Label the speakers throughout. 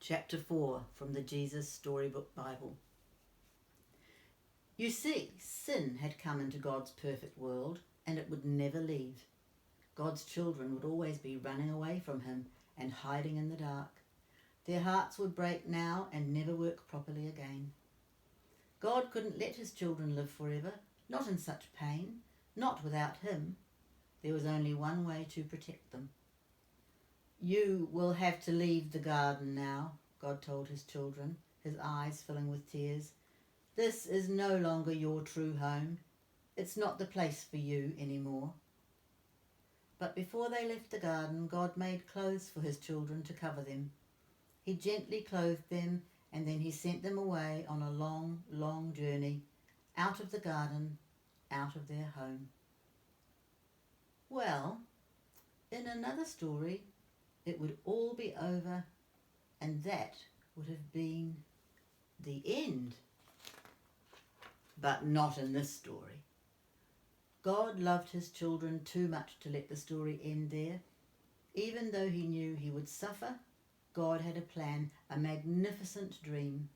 Speaker 1: Chapter 4 from the Jesus Storybook Bible. You see, sin had come into God's perfect world, and it would never leave. God's children would always be running away from him and hiding in the dark. Their hearts would break now and never work properly again. God couldn't let his children live forever, not in such pain, not without him. There was only one way to protect them. You will have to leave the garden now, God told his children, his eyes filling with tears. This is no longer your true home. It's not the place for you anymore. But before they left the garden, God made clothes for his children to cover them. He gently clothed them, and then he sent them away on a long, long journey, out of the garden, out of their home. Well, in another story, it would all be over, and that would have been the end. But not in this story. God loved his children too much to let the story end there. Even though he knew he would suffer, God had a plan, a magnificent dream.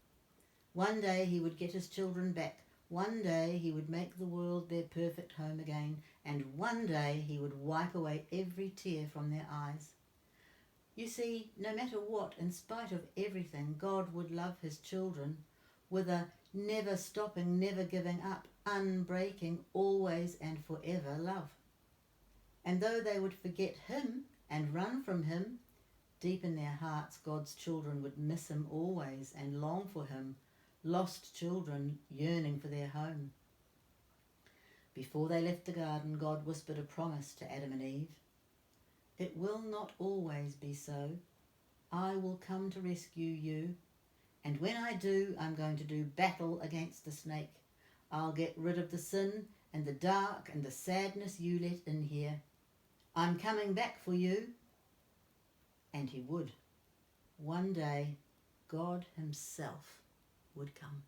Speaker 1: One day he would get his children back. One day he would make the world their perfect home again. And one day he would wipe away every tear from their eyes. You see, no matter what, in spite of everything, God would love his children with a never stopping, never giving up, unbreaking, always and forever love. And though they would forget him and run from him, deep in their hearts God's children would miss him always and long for him, lost children yearning for their home. Before they left the garden, God whispered a promise to Adam and Eve. It will not always be so. I will come to rescue you. And when I do, I'm going to do battle against the snake. I'll get rid of the sin and the dark and the sadness you let in here. I'm coming back for you. And he would. One day, God himself would come.